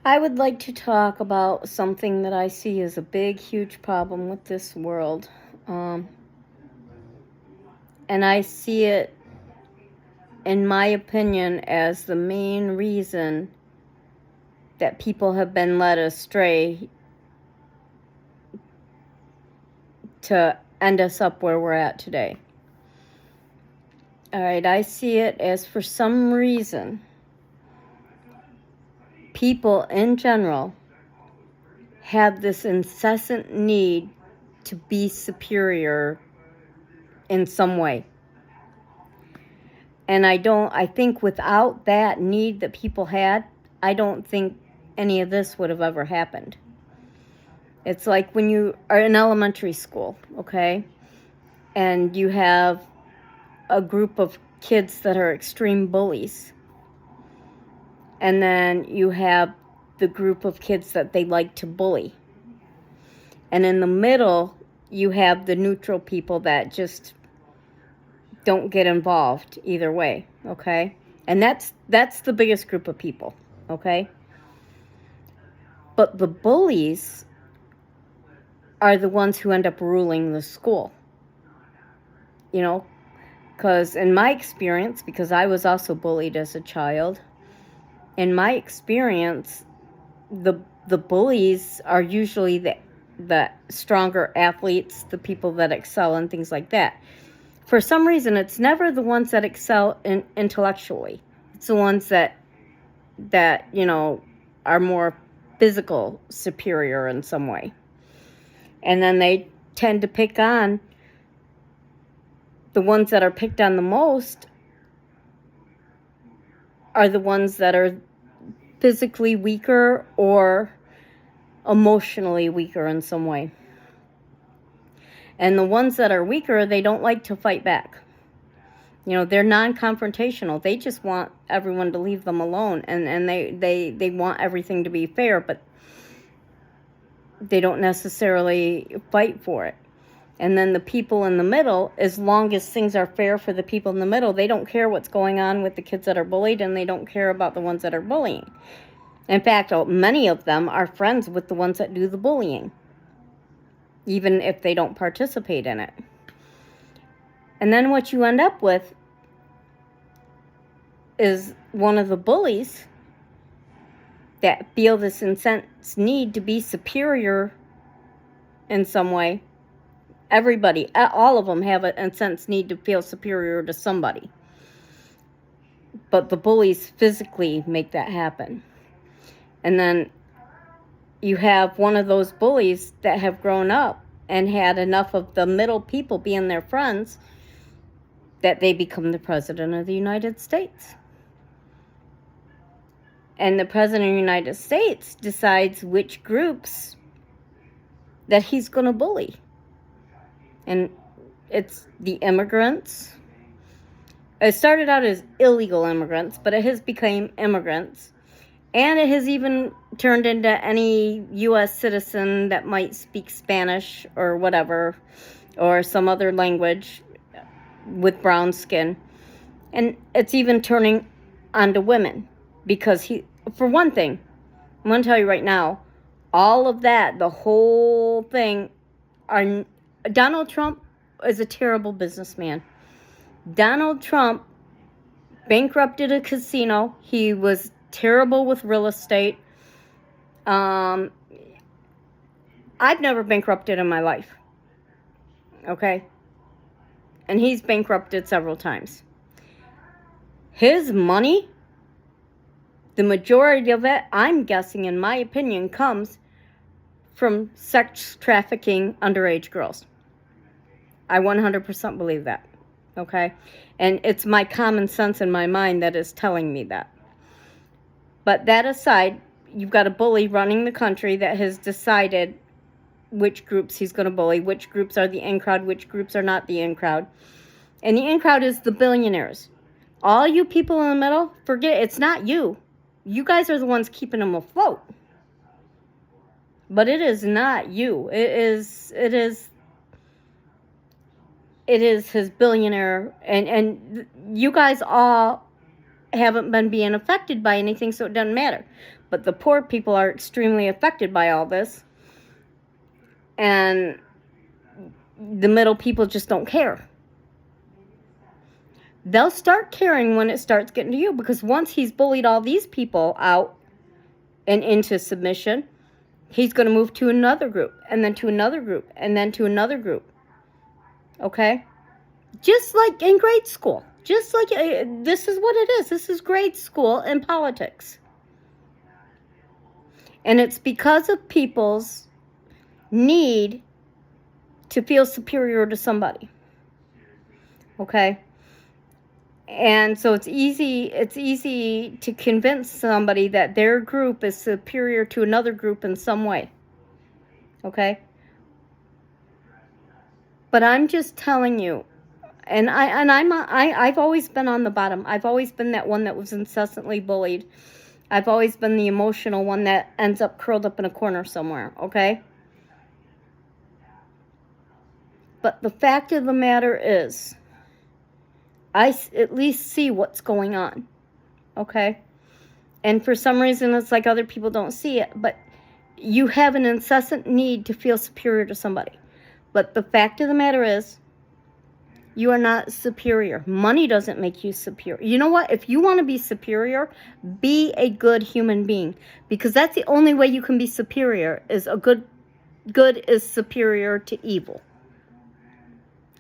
I would like to talk about something that I see as a big, huge problem with this world. And I see it, in my opinion, as the main reason that people have been led astray to end us up where we're at today. All right, I see it as, for some reason, people in general have this incessant need to be superior in some way. And I think without that need that people had, I don't think any of this would have ever happened. It's like when you are in elementary school, okay? And you have a group of kids that are extreme bullies. And then you have the group of kids that they like to bully. And in the middle, you have the neutral people that just don't get involved either way, okay? And that's the biggest group of people, okay? But the bullies are the ones who end up ruling the school, you know? Because in my experience, because I was also bullied as a child, in my experience, the bullies are usually the stronger athletes, the people that excel and things like that. For some reason, it's never the ones that excel intellectually. It's the ones that are more physical superior in some way. And then they tend to pick on the ones that are picked on the most are the ones that are physically weaker or emotionally weaker in some way. And the ones that are weaker, they don't like to fight back. They're non-confrontational. They just want everyone to leave them alone. And they want everything to be fair, but they don't necessarily fight for it. And then the people in the middle, as long as things are fair for the people in the middle, they don't care what's going on with the kids that are bullied, and they don't care about the ones that are bullying. In fact, many of them are friends with the ones that do the bullying, even if they don't participate in it. And then what you end up with is one of the bullies that feel this intense need to be superior in some way. Everybody, all of them have an intense need to feel superior to somebody. But the bullies physically make that happen. And then you have one of those bullies that have grown up and had enough of the middle people being their friends that they become the president of the United States. And the president of the United States decides which groups that he's going to bully. And it's the immigrants. It started out as illegal immigrants, but it has become immigrants. And it has even turned into any U.S. citizen that might speak Spanish or whatever, or some other language with brown skin. And it's even turning onto women. Because for one thing, I'm going to tell you right now, all of that, the whole thing, Donald Trump is a terrible businessman. Donald Trump bankrupted a casino. He was terrible with real estate. I've never bankrupted in my life. Okay? And he's bankrupted several times. His money, the majority of it, I'm guessing, in my opinion, comes from sex trafficking underage girls. I 100% believe that, okay? And it's my common sense in my mind that is telling me that. But that aside, you've got a bully running the country that has decided which groups he's going to bully, which groups are the in crowd, which groups are not the in crowd. And the in crowd is the billionaires. All you people in the middle, forget it. It's not you. You guys are the ones keeping them afloat. But it is not you. It is his billionaire, and you guys all haven't been being affected by anything, so it doesn't matter. But the poor people are extremely affected by all this. And the middle people just don't care. They'll start caring when it starts getting to you, because once he's bullied all these people out and into submission, he's going to move to another group, and then to another group, and then to another group. Okay? Just like in grade school. Just like, this is what it is. This is grade school in politics. And it's because of people's need to feel superior to somebody. Okay? And so it's easy to convince somebody that their group is superior to another group in some way. Okay? But I'm just telling you, and I've always been on the bottom. I've always been that one that was incessantly bullied. I've always been the emotional one that ends up curled up in a corner somewhere, okay? But the fact of the matter is, I at least see what's going on, okay? And for some reason, it's like other people don't see it, but you have an incessant need to feel superior to somebody. But the fact of the matter is, you are not superior. Money doesn't make you superior. You know what? If you want to be superior, be a good human being, because that's the only way you can be superior. Is a good is superior to evil.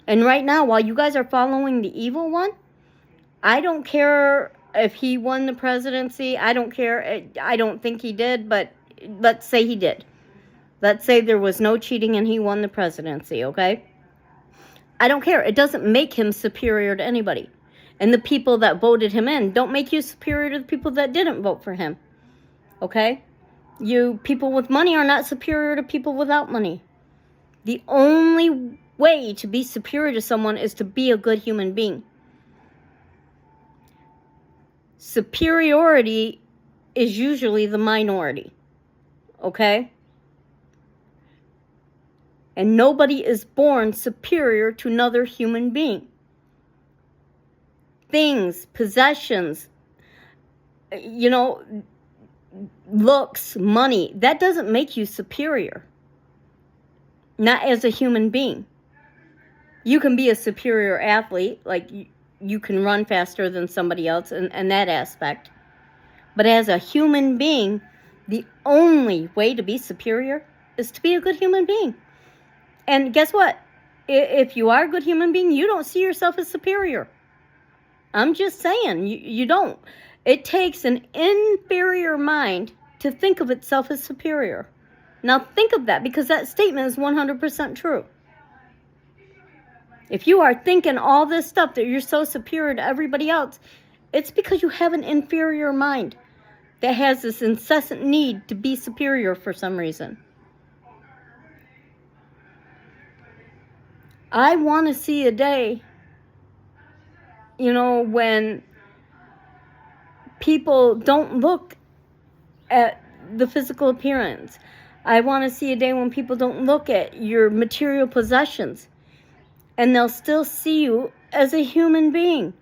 And right now, while you guys are following the evil one, I don't care if he won the presidency. I don't care. I don't think he did, but let's say he did. Let's say there was no cheating and he won the presidency, okay? I don't care. It doesn't make him superior to anybody. And the people that voted him in don't make you superior to the people that didn't vote for him, okay? You people with money are not superior to people without money. The only way to be superior to someone is to be a good human being. Superiority is usually the minority, okay? And nobody is born superior to another human being. Things, possessions, looks, money, that doesn't make you superior. Not as a human being. You can be a superior athlete, like you can run faster than somebody else in that aspect. But as a human being, the only way to be superior is to be a good human being. And guess what? If you are a good human being, you don't see yourself as superior. I'm just saying, you don't. It takes an inferior mind to think of itself as superior. Now think of that, because that statement is 100% true. If you are thinking all this stuff that you're so superior to everybody else, it's because you have an inferior mind that has this incessant need to be superior for some reason. I want to see a day, when people don't look at the physical appearance. I want to see a day when people don't look at your material possessions, and they'll still see you as a human being.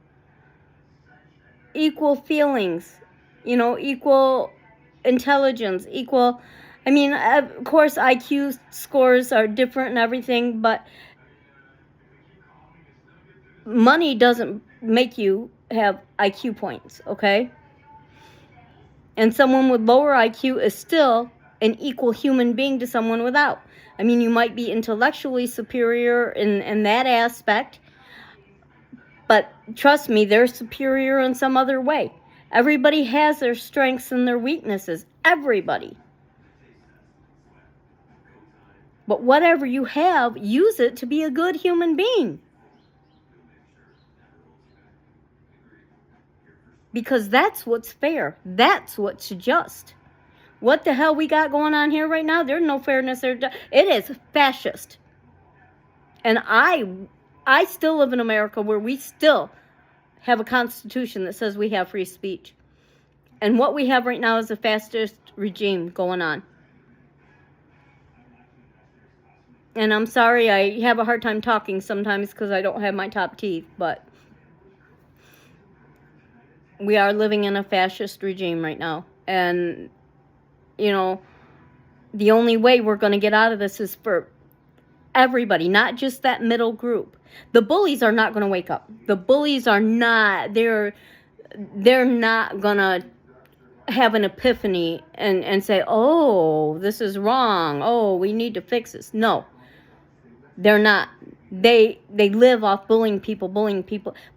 Equal feelings, equal intelligence, equal... of course, IQ scores are different and everything, but money doesn't make you have IQ points, okay? And someone with lower IQ is still an equal human being to someone without. You might be intellectually superior in that aspect, but trust me, they're superior in some other way. Everybody has their strengths and their weaknesses. Everybody. But whatever you have, use it to be a good human being. Because that's what's fair. That's what's just. What the hell we got going on here right now? There's no fairness there. It is fascist. And I still live in America, where we still have a constitution that says we have free speech. And what we have right now is a fascist regime going on. And I'm sorry, I have a hard time talking sometimes because I don't have my top teeth, but We are living in a fascist regime right now. And, you know, the only way we're going to get out of this is for everybody, not just that middle group. The bullies are not going to wake up. The bullies are not, they're not going to have an epiphany and say, oh, this is wrong. Oh, we need to fix this. No, they're not. They live off bullying people.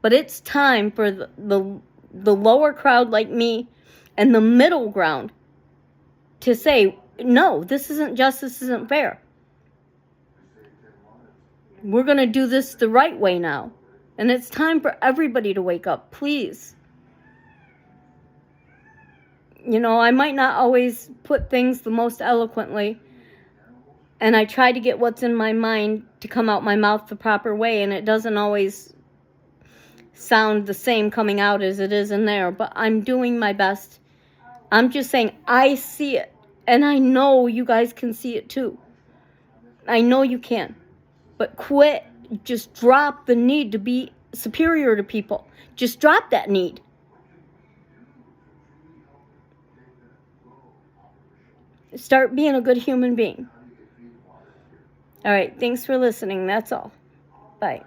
But it's time for the lower crowd like me and the middle ground to say, no, this isn't just, this isn't fair. We're going to do this the right way now. And it's time for everybody to wake up, please. You know, I might not always put things the most eloquently, and I try to get what's in my mind to come out my mouth the proper way, and it doesn't always sound the same coming out as it is in there, but I'm doing my best. I'm just saying, I see it, and I know you guys can see it too. I know you can. But quit, just drop the need to be superior to people. Just drop that need. Start being a good human being. All right, thanks for listening. That's all. Bye.